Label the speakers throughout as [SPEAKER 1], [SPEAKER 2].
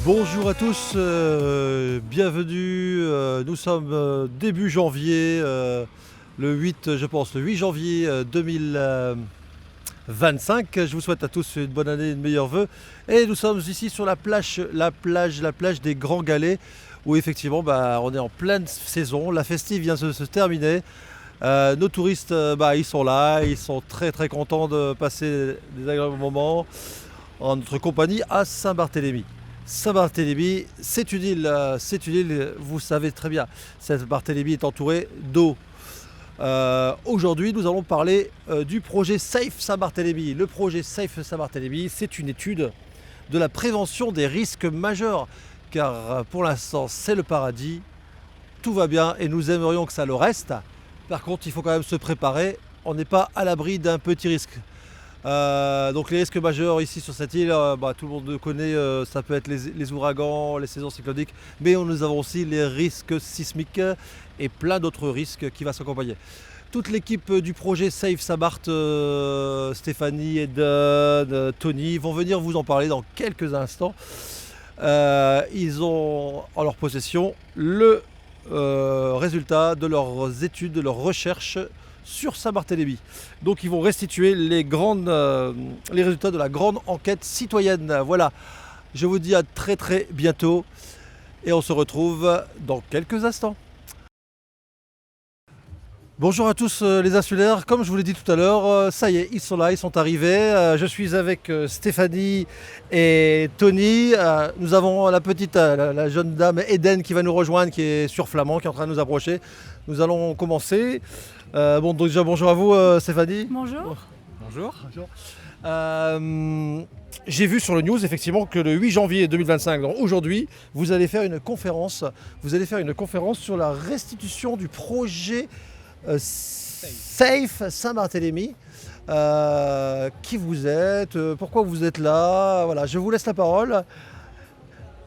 [SPEAKER 1] Bonjour à tous, bienvenue. Nous sommes début janvier, le 8, je pense, le 8 janvier 2025. Je vous souhaite à tous une bonne année et de meilleurs vœux. Et nous sommes ici sur la plage des Grands Galets, où effectivement on est en pleine saison. La festive vient de se terminer. Nos touristes, ils sont là, ils sont très très contents de passer des agréables moments en notre compagnie à Saint-Barthélemy. Saint-Barthélemy, c'est une île, vous savez très bien. Saint-Barthélemy est entouré d'eau. Aujourd'hui, nous allons parler du projet Safe Saint-Barthélemy. Le projet Safe Saint-Barthélemy, c'est une étude de la prévention des risques majeurs. Car pour l'instant, c'est le paradis, tout va bien et nous aimerions que ça le reste. Par contre, il faut quand même se préparer, on n'est pas à l'abri d'un petit risque. Donc les risques majeurs ici sur cette île, tout le monde connaît, ça peut être les ouragans, les saisons cycloniques, mais nous avons aussi les risques sismiques et plein d'autres risques qui vont s'accompagner. Toute l'équipe du projet Safe Saint-Barth, Stéphanie, Eden, Tony, vont venir vous en parler dans quelques instants. Ils ont en leur possession le résultat de leurs études, de leurs recherches sur Saint-Barthélemy. Donc ils vont restituer les résultats de la grande enquête citoyenne. Voilà, je vous dis à très très bientôt et on se retrouve dans quelques instants. Bonjour à tous les insulaires, comme je vous l'ai dit tout à l'heure, ça y est, ils sont là, ils sont arrivés. Je suis avec Stéphanie et Tony. Nous avons la jeune dame Eden qui va nous rejoindre, qui est sur Flamand, qui est en train de nous approcher. Nous allons commencer. Donc déjà bonjour à vous Stéphanie.
[SPEAKER 2] Bonjour.
[SPEAKER 1] Bonjour. J'ai vu sur le news effectivement que le 8 janvier 2025, donc aujourd'hui, vous allez faire une conférence. Sur la restitution du projet Safe Saint-Barthélemy. Qui vous êtes, pourquoi vous êtes là, voilà, je vous laisse la parole.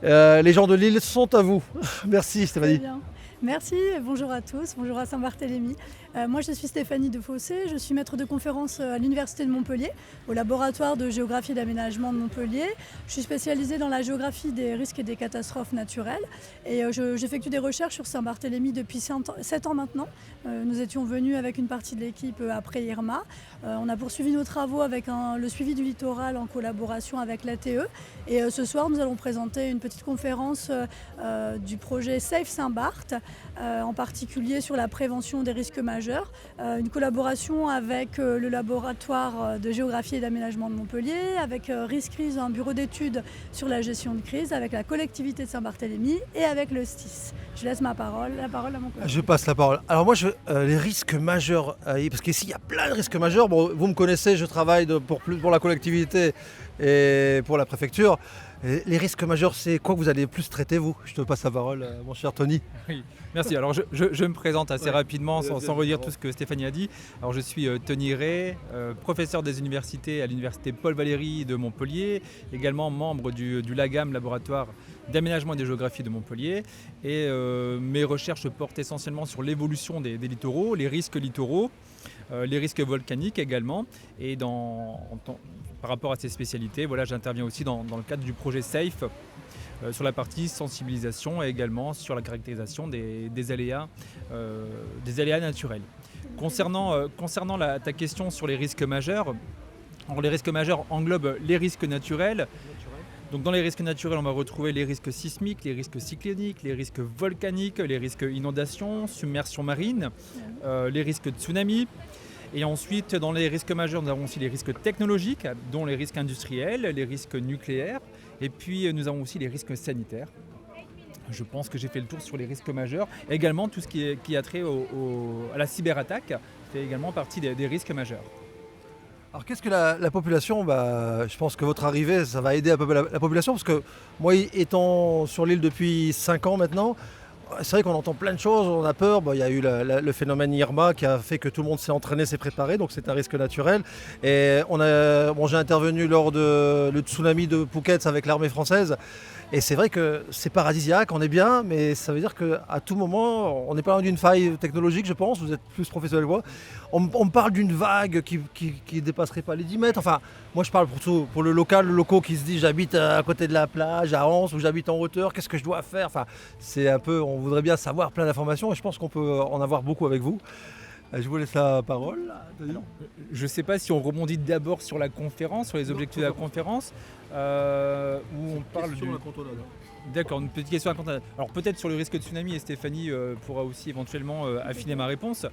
[SPEAKER 1] Les gens de l'île sont à vous. Merci Stéphanie.
[SPEAKER 2] Très bien. Merci, bonjour à tous, bonjour à Saint-Barthélemy. Moi je suis Stéphanie Defossé, je suis maître de conférence à l'Université de Montpellier, au laboratoire de géographie et d'aménagement de Montpellier. Je suis spécialisée dans la géographie des risques et des catastrophes naturelles et j'effectue des recherches sur Saint-Barthélemy depuis 7 ans maintenant. Nous étions venus avec une partie de l'équipe après Irma. On a poursuivi nos travaux avec le suivi du littoral en collaboration avec l'ATE. Et ce soir nous allons présenter une petite conférence du projet Safe Saint-Barth, en particulier sur la prévention des risques majeurs. Une collaboration avec le laboratoire de géographie et d'aménagement de Montpellier, avec RISCRIS, un bureau d'études sur la gestion de crise, avec la collectivité de Saint-Barthélemy et avec le STIS. Je laisse la parole à mon collègue.
[SPEAKER 1] Je passe la parole. Alors moi, les risques majeurs, parce qu'ici il y a plein de risques majeurs. Bon, vous me connaissez, je travaille pour la collectivité et pour la préfecture. Les risques majeurs, c'est quoi que vous allez plus traiter, vous? Je te passe la parole, mon cher Tony.
[SPEAKER 3] Oui, merci. Alors je me présente assez rapidement sans redire tout ce que Stéphanie a dit. Alors je suis Tony Ray, professeur des universités à l'université Paul Valéry de Montpellier, également membre du LAGAM, laboratoire d'aménagement et de géographie de Montpellier. Et mes recherches portent essentiellement sur l'évolution des littoraux, les risques littoraux, les risques volcaniques également. Et par rapport à ces spécialités, j'interviens aussi dans le cadre du projet SAFE sur la partie sensibilisation et également sur la caractérisation des aléas naturels. Concernant ta question sur les risques majeurs, alors les risques majeurs englobent les risques naturels. Donc dans les risques naturels, on va retrouver les risques sismiques, les risques cycloniques, les risques volcaniques, les risques inondations, submersion marine, les risques de tsunami. Et ensuite, dans les risques majeurs, nous avons aussi les risques technologiques, dont les risques industriels, les risques nucléaires. Et puis, nous avons aussi les risques sanitaires. Je pense que j'ai fait le tour sur les risques majeurs. Également, tout ce qui a trait à la cyberattaque fait également partie des risques majeurs.
[SPEAKER 1] Alors qu'est-ce que la population, je pense que votre arrivée, ça va aider un peu la population, parce que moi, étant sur l'île depuis 5 ans maintenant, C'est vrai qu'on entend plein de choses, on a peur. Bon, il y a eu le phénomène Irma qui a fait que tout le monde s'est entraîné, s'est préparé, donc c'est un risque naturel. Et j'ai intervenu lors le tsunami de Phuket avec l'armée française. Et c'est vrai que c'est paradisiaque, on est bien, mais ça veut dire qu'à tout moment, on n'est pas loin d'une faille technologique, je pense. Vous êtes plus professionnel que moi. On me parle d'une vague qui dépasserait pas les 10 mètres. Enfin, moi je parle pour le locaux qui se dit j'habite à côté de la plage, à Anse, ou j'habite en hauteur, qu'est-ce que je dois faire? Enfin, c'est un peu, on voudrait bien savoir plein d'informations et je pense qu'on peut en avoir beaucoup avec vous. Je vous laisse la parole.
[SPEAKER 3] Alors, je ne sais pas si on rebondit d'abord sur la conférence, sur les objectifs de la conférence, où on parle du... D'accord, une petite question à répondre. Alors peut-être sur le risque de tsunami, et Stéphanie pourra aussi éventuellement affiner ma réponse.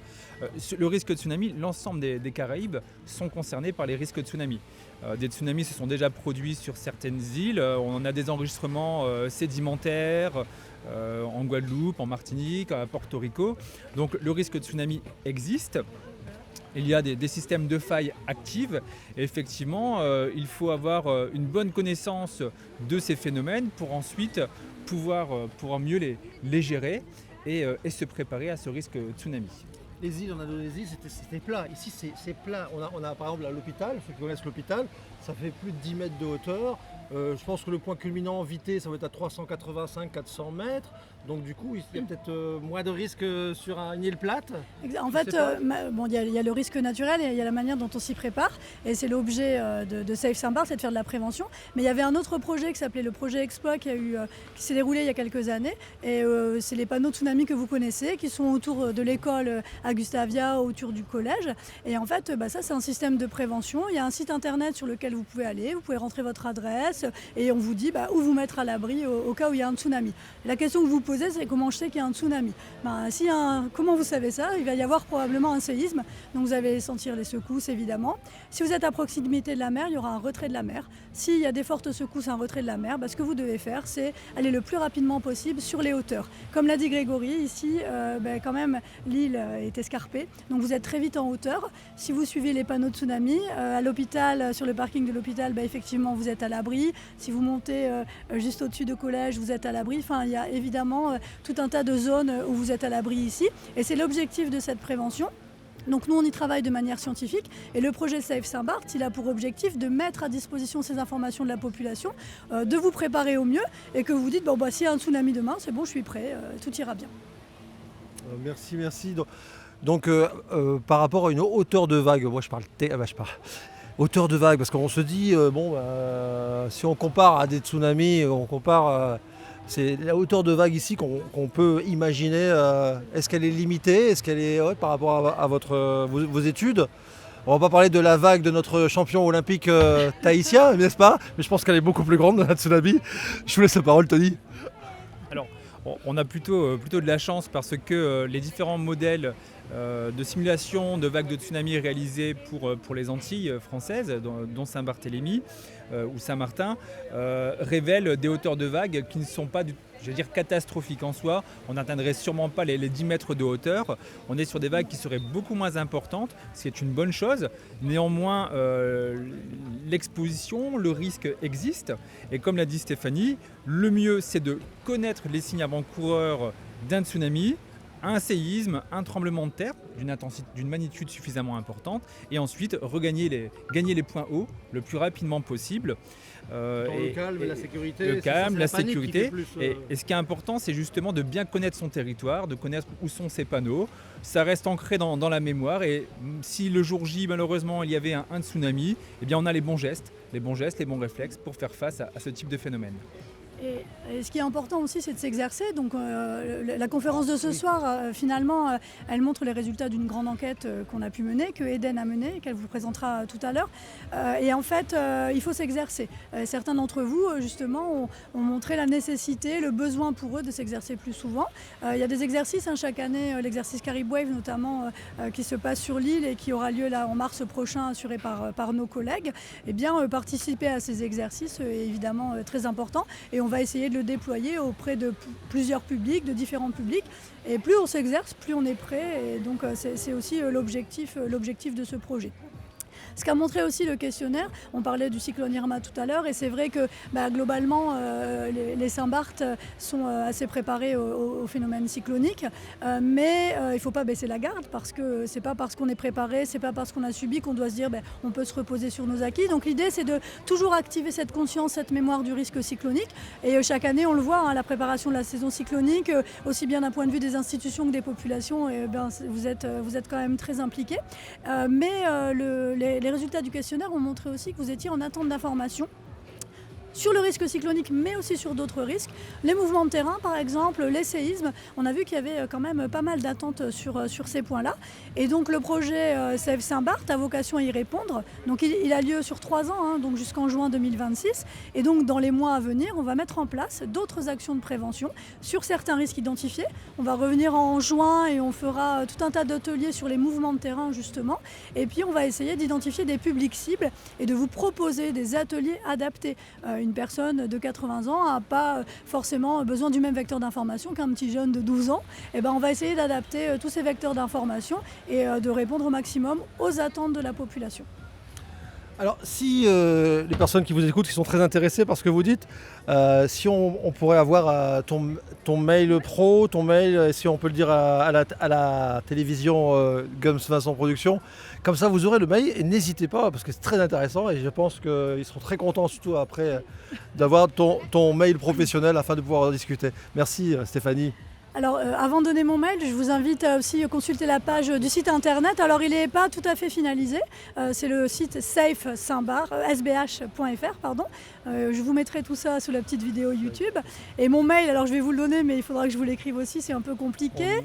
[SPEAKER 3] Le risque de tsunami, l'ensemble des Caraïbes sont concernés par les risques de tsunami. Des tsunamis se sont déjà produits sur certaines îles. On en a des enregistrements sédimentaires en Guadeloupe, en Martinique, à Porto Rico. Donc le risque de tsunami existe. Il y a des systèmes de failles actives et effectivement il faut avoir une bonne connaissance de ces phénomènes pour ensuite pouvoir mieux les gérer et se préparer à ce risque tsunami.
[SPEAKER 1] Les îles, on a donné des îles, c'était plat. Ici, c'est plat. On a par exemple à l'hôpital, ceux qui connaissent l'hôpital, ça fait plus de 10 mètres de hauteur. Je pense que le point culminant en Vité, ça va être à 385-400 mètres. Donc du coup, il y a peut-être moins de risques sur une île plate.
[SPEAKER 2] En fait, il y a le risque naturel et il y a la manière dont on s'y prépare. Et c'est l'objet de Safe Saint-Barth, c'est de faire de la prévention. Mais il y avait un autre projet qui s'appelait le projet Exploit qui s'est déroulé il y a quelques années. Et c'est les panneaux tsunami que vous connaissez, qui sont autour de l'école à Gustavia, autour du collège. Et en fait, ça c'est un système de prévention. Il y a un site internet sur lequel vous pouvez aller, vous pouvez rentrer votre adresse et on vous dit où vous mettre à l'abri au cas où il y a un tsunami. La question que vous posez, c'est comment je sais qu'il y a un tsunami. Comment vous savez ça? Il va y avoir probablement un séisme, donc vous allez sentir les secousses évidemment. Si vous êtes à proximité de la mer, il y aura un retrait de la mer. S'il y a des fortes secousses, un retrait de la mer, ce que vous devez faire, c'est aller le plus rapidement possible sur les hauteurs. Comme l'a dit Grégory, ici, quand même, l'île est escarpée, donc vous êtes très vite en hauteur. Si vous suivez les panneaux de tsunami, à l'hôpital, sur le parking de l'hôpital, effectivement, vous êtes à l'abri. Si vous montez juste au-dessus de collège, vous êtes à l'abri. Enfin, il y a évidemment tout un tas de zones où vous êtes à l'abri ici. Et c'est l'objectif de cette prévention. Donc nous, on y travaille de manière scientifique et le projet Safe Saint-Barth, il a pour objectif de mettre à disposition ces informations de la population, de vous préparer au mieux et que vous dites, s'il y a un tsunami demain, c'est bon, je suis prêt, tout ira bien.
[SPEAKER 1] Merci. Donc par rapport à une hauteur de vague, moi je parle hauteur de vague, parce qu'on se dit, si on compare à des tsunamis, c'est la hauteur de vague ici qu'on peut imaginer. Est-ce qu'elle est limitée? Est-ce qu'elle est par rapport à vos études? On va pas parler de la vague de notre champion olympique tahitien, n'est-ce pas? Mais je pense qu'elle est beaucoup plus grande, la tsunami. Je vous laisse la parole, Tony.
[SPEAKER 3] Alors, on a plutôt de la chance parce que les différents modèles de simulation de vagues de tsunami réalisées pour les Antilles françaises, dont Saint-Barthélemy ou Saint-Martin, révèlent des hauteurs de vagues qui ne sont pas catastrophiques en soi. On n'atteindrait sûrement pas les 10 mètres de hauteur. On est sur des vagues qui seraient beaucoup moins importantes, ce qui est une bonne chose. Néanmoins, l'exposition, le risque existe. Et comme l'a dit Stéphanie, le mieux c'est de connaître les signes avant-coureurs d'un tsunami, un séisme, un tremblement de terre d'une magnitude suffisamment importante et ensuite gagner les points hauts le plus rapidement possible.
[SPEAKER 1] Le calme et la sécurité.
[SPEAKER 3] Le calme, la sécurité. Et ce qui est important, c'est justement de bien connaître son territoire, de connaître où sont ses panneaux. Ça reste ancré dans la mémoire et si le jour J, malheureusement, il y avait un tsunami, on a les bons gestes, les bons réflexes pour faire face à ce type de phénomène.
[SPEAKER 2] Et ce qui est important aussi, c'est de s'exercer. Donc la conférence de ce soir, finalement, elle montre les résultats d'une grande enquête qu'on a pu mener, que Eden a menée, qu'elle vous présentera tout à l'heure. Et en fait, il faut s'exercer. Certains d'entre vous, justement, ont montré la nécessité, le besoin pour eux de s'exercer plus souvent. Il y a des exercices chaque année, l'exercice Carib Wave notamment, qui se passe sur l'île et qui aura lieu là en mars prochain, assuré par nos collègues. Participer à ces exercices est évidemment très important. Et on va essayer de le déployer auprès de plusieurs publics, de différents publics. Et plus on s'exerce, plus on est prêt. Et donc c'est aussi l'objectif de ce projet. Ce qu'a montré aussi le questionnaire, on parlait du cyclone Irma tout à l'heure, et c'est vrai que globalement, les Saint-Barth sont assez préparés au phénomène cyclonique, mais il ne faut pas baisser la garde, parce que c'est pas parce qu'on est préparé, c'est pas parce qu'on a subi qu'on doit se dire on peut se reposer sur nos acquis. Donc l'idée, c'est de toujours activer cette conscience, cette mémoire du risque cyclonique, et chaque année on le voit, la préparation de la saison cyclonique, aussi bien d'un point de vue des institutions que des populations, vous êtes quand même très impliqués. Mais les résultats du questionnaire ont montré aussi que vous étiez en attente d'informations sur le risque cyclonique, mais aussi sur d'autres risques. Les mouvements de terrain, par exemple, les séismes, on a vu qu'il y avait quand même pas mal d'attentes sur ces points-là. Et donc le projet Save Saint-Barth a vocation à y répondre. Donc il a lieu sur 3 ans, donc jusqu'en juin 2026. Et donc dans les mois à venir, on va mettre en place d'autres actions de prévention sur certains risques identifiés. On va revenir en juin et on fera tout un tas d'ateliers sur les mouvements de terrain, justement. Et puis on va essayer d'identifier des publics cibles et de vous proposer des ateliers adaptés. Une personne de 80 ans n'a pas forcément besoin du même vecteur d'information qu'un petit jeune de 12 ans. Et on va essayer d'adapter tous ces vecteurs d'information et de répondre au maximum aux attentes de la population.
[SPEAKER 1] Alors si les personnes qui vous écoutent, qui sont très intéressées par ce que vous dites, si on pourrait avoir ton mail pro, ton mail, si on peut le dire à la télévision Gums Vincent Productions, comme ça vous aurez le mail, et n'hésitez pas parce que c'est très intéressant et je pense qu'ils seront très contents, surtout après d'avoir ton mail professionnel afin de pouvoir en discuter. Merci Stéphanie.
[SPEAKER 2] Alors avant de donner mon mail, je vous invite à aussi consulter la page du site internet. Alors il n'est pas tout à fait finalisé, c'est le site sbh.fr, pardon. Je vous mettrai tout ça sous la petite vidéo YouTube. Et mon mail, alors je vais vous le donner, mais il faudra que je vous l'écrive aussi, c'est un peu compliqué.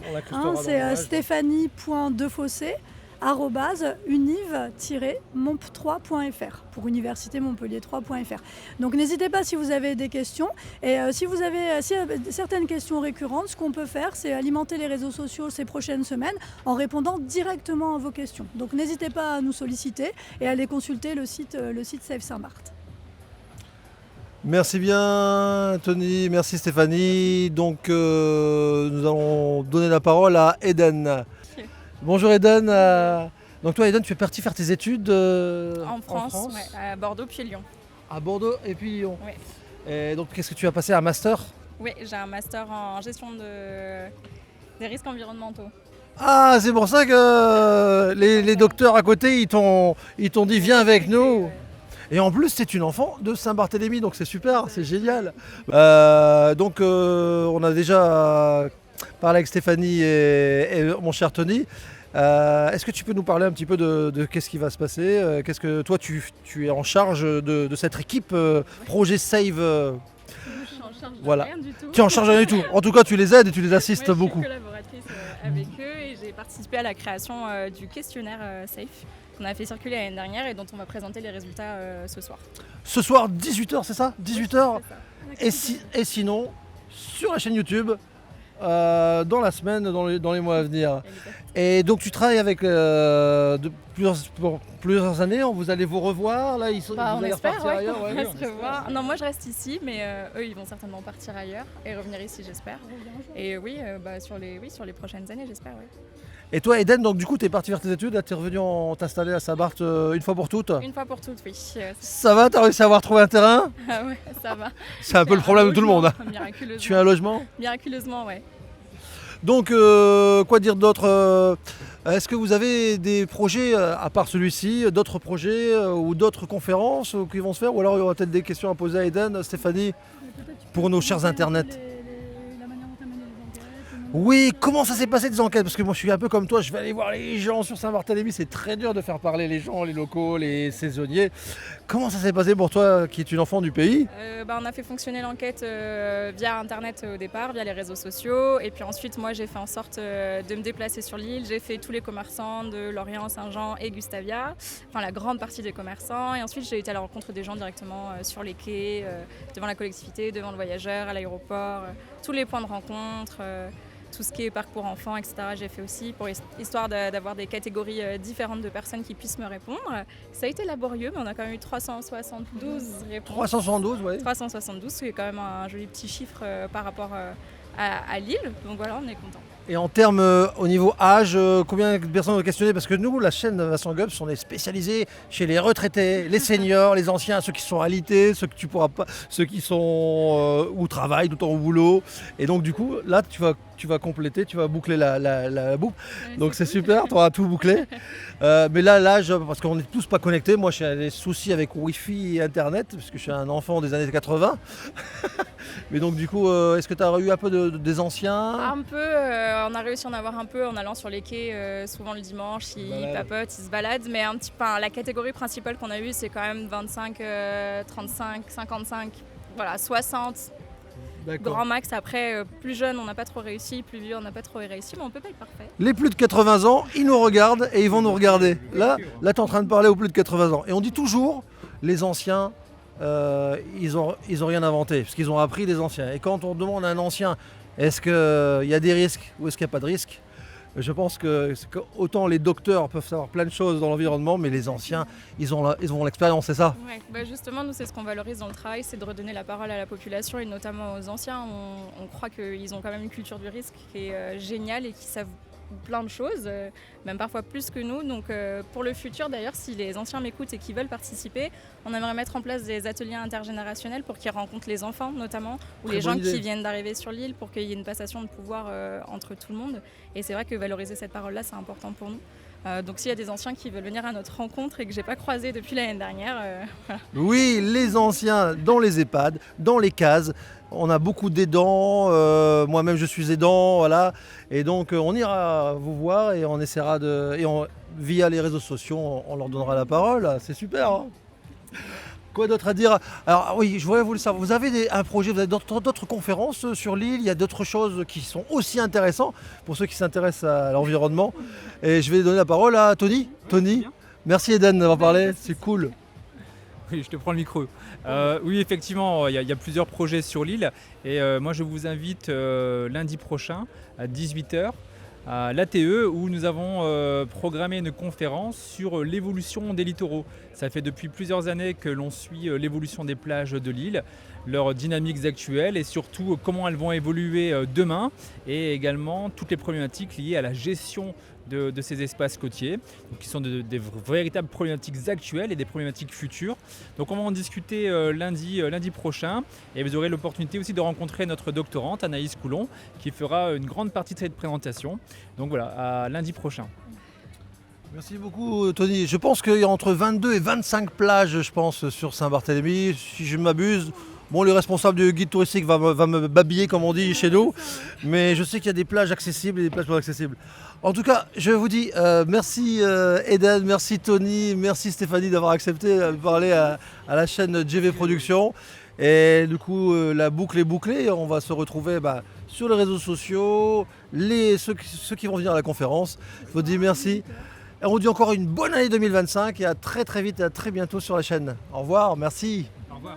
[SPEAKER 2] C'est stéphanie.defossé@univ-momp3.fr pour Université Montpellier 3.fr. Donc n'hésitez pas si vous avez des questions. Et s'il y a certaines questions récurrentes, ce qu'on peut faire, c'est alimenter les réseaux sociaux ces prochaines semaines en répondant directement à vos questions. Donc n'hésitez pas à nous solliciter et à aller consulter le site Save Saint-Barth.
[SPEAKER 1] Merci bien Tony, merci Stéphanie. Donc nous allons donner la parole à Eden. Bonjour Eden. Donc toi Eden, tu es parti faire tes études
[SPEAKER 4] en France. Ouais, à Bordeaux puis Lyon.
[SPEAKER 1] À Bordeaux et puis Lyon.
[SPEAKER 4] Ouais.
[SPEAKER 1] Et donc qu'est-ce que tu as passé, un master?
[SPEAKER 4] Oui, j'ai un master en gestion des risques environnementaux.
[SPEAKER 1] Ah, c'est pour ça que les docteurs à côté ils t'ont dit viens avec nous.
[SPEAKER 4] Ouais.
[SPEAKER 1] Et en plus, c'est une enfant de Saint-Barthélemy, donc c'est super, c'est génial. On a déjà parlé avec Stéphanie et mon cher Tony. Est-ce que tu peux nous parler un petit peu de qu'est-ce qui va se passer? Qu'est-ce que toi, tu es en charge de cette équipe projet Save
[SPEAKER 4] Je suis en charge de rien du tout.
[SPEAKER 1] Tu es en charge de rien du tout. En tout cas, tu les aides et tu les assistes beaucoup.
[SPEAKER 4] Je suis collaboratrice avec eux et j'ai participé à la création du questionnaire Safe qu'on a fait circuler l'année dernière et dont on va présenter les résultats ce soir.
[SPEAKER 1] Ce soir, 18h, c'est ça? 18h.
[SPEAKER 4] Oui, c'est ça.
[SPEAKER 1] Et sinon, sur la chaîne YouTube, dans la semaine, dans les mois à venir. Et donc tu travailles avec plusieurs années, vous allez vous revoir, là vous
[SPEAKER 4] on
[SPEAKER 1] allez
[SPEAKER 4] espère,
[SPEAKER 1] repartir ailleurs.
[SPEAKER 4] on va se revoir. Non, moi je reste ici, mais eux ils vont certainement partir ailleurs et revenir ici, j'espère. Et oui, sur les prochaines années, j'espère. Oui.
[SPEAKER 1] Et toi Eden, donc du coup tu es parti faire tes études, là tu es revenu t'installer à Saint-Barth une fois pour toutes?
[SPEAKER 4] Une fois pour toutes, oui.
[SPEAKER 1] Ça va, tu as réussi à avoir trouvé un terrain?
[SPEAKER 4] Ah ouais, ça va.
[SPEAKER 1] C'est un peu le problème de tout le monde.
[SPEAKER 4] Miraculeusement.
[SPEAKER 1] Tu as un logement?
[SPEAKER 4] Miraculeusement, ouais.
[SPEAKER 1] Donc quoi dire d'autre? Est-ce que vous avez des projets, à part celui-ci, d'autres projets ou d'autres conférences qui vont se faire? Ou alors il y aura peut-être des questions à poser à Eden, Stéphanie, pour nos chers internets? Oui, comment ça s'est passé des enquêtes? Parce que moi je suis un peu comme toi, je vais aller voir les gens sur Saint-Barthélemy, c'est très dur de faire parler les gens, les locaux, les saisonniers. Comment ça s'est passé pour toi qui es une enfant du pays?
[SPEAKER 4] On a fait fonctionner l'enquête via internet au départ, via les réseaux sociaux. Et puis ensuite, moi j'ai fait en sorte de me déplacer sur l'île. J'ai fait tous les commerçants de Lorient, Saint-Jean et Gustavia, enfin la grande partie des commerçants. Et ensuite j'ai été à la rencontre des gens directement sur les quais, devant la collectivité, devant le voyageur, à l'aéroport, tous les points de rencontre. Tout ce qui est parcours enfant, etc. J'ai fait aussi pour histoire d'avoir des catégories différentes de personnes qui puissent me répondre. Ça a été laborieux, mais on a quand même eu 372 réponses.
[SPEAKER 1] 372, oui.
[SPEAKER 4] 372, ce qui est quand même un joli petit chiffre par rapport à Lille. Donc voilà, on est content.
[SPEAKER 1] Et en termes au niveau âge, combien de personnes ont questionné? Parce que nous, la chaîne Vincent Gubbs, on est spécialisé chez les retraités, les seniors, les anciens, ceux qui sont alités, ceux que tu pourras pas, ceux qui sont ou travaillent tout le temps au boulot. Et donc du coup, là, tu vas compléter, tu vas boucler la boucle. Donc c'est super, tu auras tout bouclé. Mais là, l'âge, parce qu'on n'est tous pas connectés. Moi, j'ai des soucis avec Wi-Fi et Internet, parce que je suis un enfant des années 80. Mais donc du coup, est-ce que tu as eu un peu des anciens?
[SPEAKER 4] Un peu, on a réussi à en avoir un peu en allant sur les quais, souvent le dimanche, ils papotent, ils se baladent, mais un petit peu, la catégorie principale qu'on a eue, c'est quand même 25, 35, 55, voilà, 60, grand max. Après, plus jeune, on n'a pas trop réussi, plus vieux, on n'a pas trop réussi, mais on peut pas être parfait.
[SPEAKER 1] Les plus de 80 ans, ils nous regardent et ils vont nous regarder. Là tu es en train de parler aux plus de 80 ans. Et on dit toujours, les anciens, ils ont rien inventé, parce qu'ils ont appris des anciens. Et quand on demande à un ancien, est-ce qu'il y a des risques ou est-ce qu'il n'y a pas de risques, je pense que autant les docteurs peuvent savoir plein de choses dans l'environnement, mais les anciens, ils ont l'expérience, c'est ça?
[SPEAKER 4] Ouais, justement, nous, c'est ce qu'on valorise dans le travail, c'est de redonner la parole à la population et notamment aux anciens. On croit qu'ils ont quand même une culture du risque qui est géniale et qui savent plein de choses, même parfois plus que nous. Donc pour le futur d'ailleurs, si les anciens m'écoutent et qui veulent participer, on aimerait mettre en place des ateliers intergénérationnels pour qu'ils rencontrent les enfants notamment, ou les gens qui viennent d'arriver sur l'île, pour qu'il y ait une passation de pouvoir entre tout le monde. Et c'est vrai que valoriser cette parole-là, c'est important pour nous. Donc s'il y a des anciens qui veulent venir à notre rencontre et que j'ai pas croisé depuis l'année dernière, voilà.
[SPEAKER 1] Oui, les anciens dans les EHPAD, dans les cases. On a beaucoup d'aidants, moi-même je suis aidant, voilà. Et donc on ira vous voir et on essaiera via les réseaux sociaux, on leur donnera la parole. C'est super, hein. Quoi d'autre à dire? Alors oui, je voudrais vous le savoir. Vous avez un projet, vous avez d'autres conférences sur l'île, il y a d'autres choses qui sont aussi intéressantes pour ceux qui s'intéressent à l'environnement. Et je vais donner la parole à Tony. Tony, merci Eden d'avoir parlé, c'est cool.
[SPEAKER 3] Oui, je te prends le micro. Oui, effectivement, il y a plusieurs projets sur l'île. Et moi, je vous invite lundi prochain à 18h à l'ATE où nous avons programmé une conférence sur l'évolution des littoraux. Ça fait depuis plusieurs années que l'on suit l'évolution des plages de l'île, leurs dynamiques actuelles et surtout comment elles vont évoluer demain, et également toutes les problématiques liées à la gestion de ces espaces côtiers, donc qui sont des véritables problématiques actuelles et des problématiques futures. Donc on va en discuter lundi prochain, et vous aurez l'opportunité aussi de rencontrer notre doctorante Anaïs Coulon qui fera une grande partie de cette présentation. Donc voilà, à lundi prochain.
[SPEAKER 1] Merci beaucoup Tony. Je pense qu'il y a entre 22 et 25 plages, je pense, sur Saint-Barthélemy, si je ne m'abuse. Bon, le responsable du guide touristique va me babiller, comme on dit chez nous, mais je sais qu'il y a des plages accessibles et des plages pas accessibles. En tout cas, je vous dis merci Eden, merci Tony, merci Stéphanie d'avoir accepté de parler à la chaîne JV Productions. Et du coup, la boucle est bouclée. On va se retrouver sur les réseaux sociaux, ceux qui vont venir à la conférence. Je vous dis merci. Et on vous dit encore une bonne année 2025 et à très très vite et à très bientôt sur la chaîne. Au revoir, merci.
[SPEAKER 3] Au revoir.